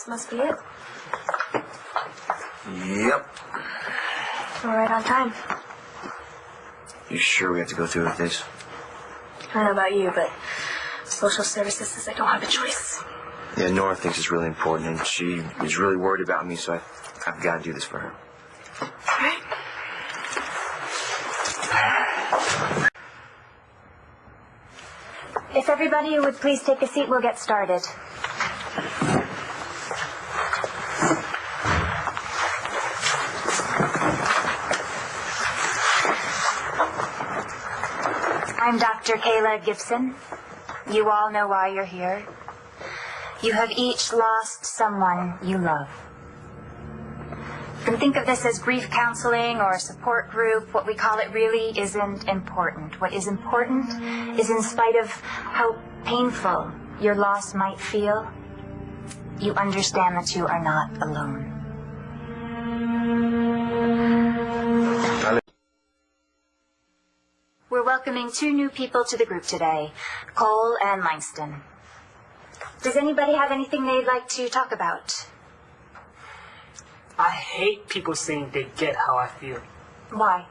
This must be it. Yep. We're right on time. You sure we have to go through with this? I don't know about you, but social services says I don't have a choice. Yeah, Nora thinks it's really important, and she is really worried about me, so I've got to do this for her. All right. If everybody would please take a seat, we'll get started. I'm Dr. Kayla Gibson. You all know why you're here. You have each lost someone you love. You can think of this as grief counseling or a support group. What we call it really isn't important. What is important is, in spite of how painful your loss might feel, you understand that you are not alone. We're welcoming 2 new people to the group today, Cole and Langston. Does anybody have anything they'd like to talk about? I hate people saying they get how I feel. Why?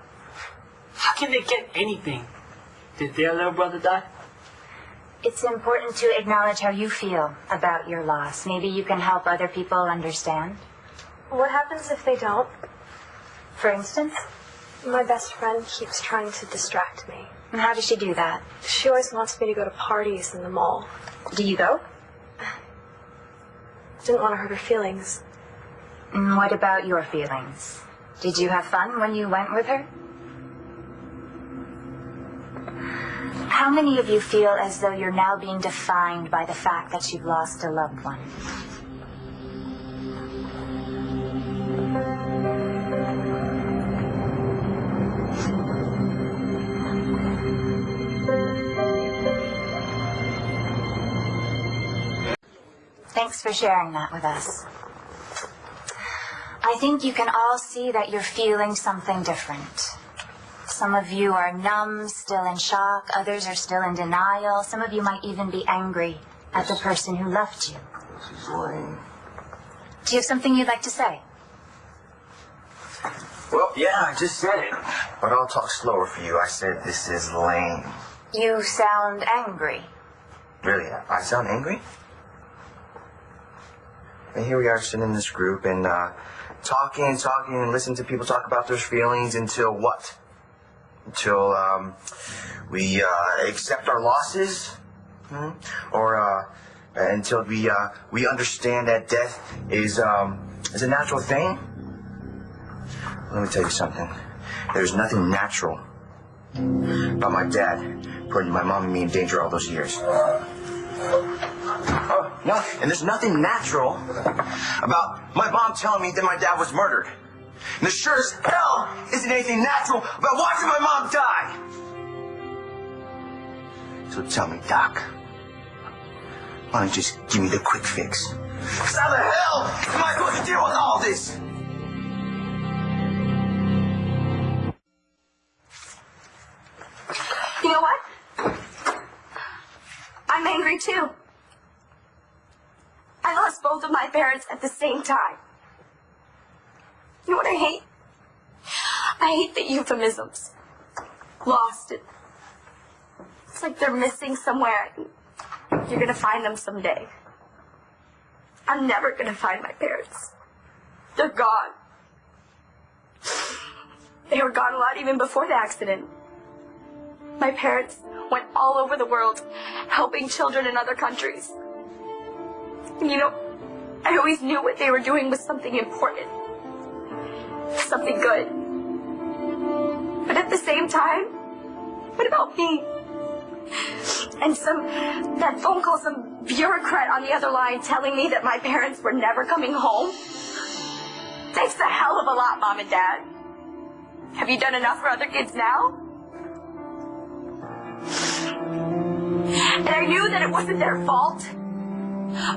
How can they get anything? Did their little brother die? It's important to acknowledge how you feel about your loss. Maybe you can help other people understand. What happens if they don't? For instance? My best friend keeps trying to distract me. And how does she do that? She always wants me to go to parties in the mall. Do you go? Didn't want to hurt her feelings. And what about your feelings? Did you have fun when you went with her? How many of you feel as though you're now being defined by the fact that you've lost a loved one? Thanks for sharing that with us. I think you can all see that you're feeling something different. Some of you are numb, still in shock. Others are still in denial. Some of you might even be angry at the person who left you. This is lame. Do you have something you'd like to say? Well, yeah, I just said it. But I'll talk slower for you. I said this is lame. You sound angry. Really? I sound angry? And here we are sitting in this group and talking and listening to people talk about their feelings until what? Until we accept our losses? Or until we understand that death is a natural thing? Let me tell you something. There's nothing natural about my dad putting my mom and me in danger all those years. Oh, no, and there's nothing natural about my mom telling me that my dad was murdered. And there sure as hell isn't anything natural about watching my mom die. So tell me, Doc, why don't you just give me the quick fix? 'Cause how the hell am I supposed to deal with all this? You know what? I'm angry too. I lost both of my parents at the same time. You know what I hate? I hate the euphemisms. Lost it. It's like they're missing somewhere. You're gonna find them someday. I'm never gonna find my parents. They're gone. They were gone a lot even before the accident. My parents went all over the world helping children in other countries. And you know, I always knew what they were doing was something important. Something good. But at the same time, what about me? And that phone call, some bureaucrat on the other line telling me that my parents were never coming home? Thanks a hell of a lot, Mom and Dad. Have you done enough for other kids now? And I knew that it wasn't their fault.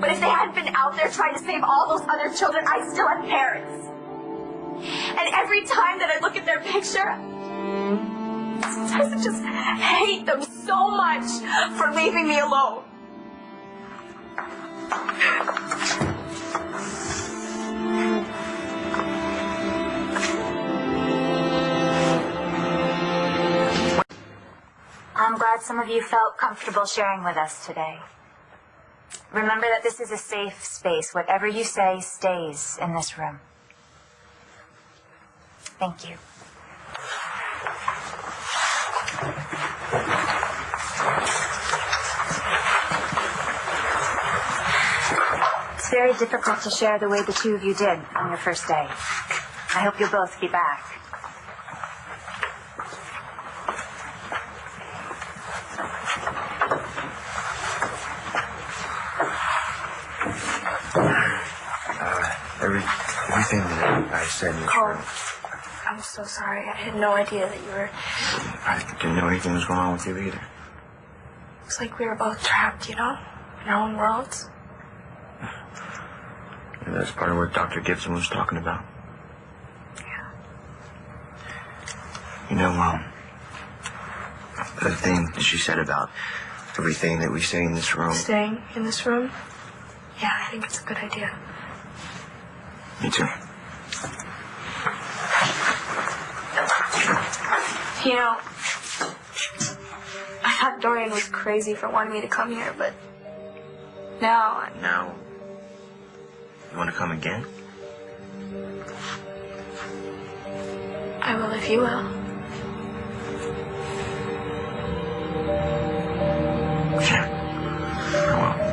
But if they hadn't been out there trying to save all those other children, I still had parents. And every time that I look at their picture, sometimes I just hate them so much for leaving me alone. I'm glad some of you felt comfortable sharing with us today. Remember that this is a safe space. Whatever you say stays in this room. Thank you. It's very difficult to share the way the two of you did on your first day. I hope you'll both be back. Everything that I said in this room. I'm so sorry. I had no idea that you were... I didn't know anything was going on with you either. It's like we were both trapped, you know? In our own worlds. Yeah, that's part of what Dr. Gibson was talking about. Yeah. You know, the thing that she said about everything that we say in this room. Staying in this room? Yeah, I think it's a good idea. Me too. You know, I thought Dorian was crazy for wanting me to come here, but now... Now, you want to come again? I will if you will. Sure. I will.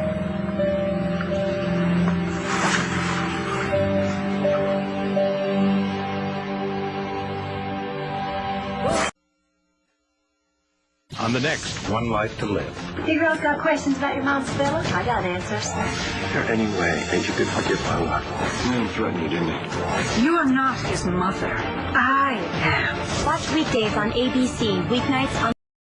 On the next One Life to Live. You girls got questions about your mom's villa? I got answers. Is there any way that you could forgive my wife? You threatened you, didn't you? You're not his mother. I am. Watch weekdays on ABC, weeknights on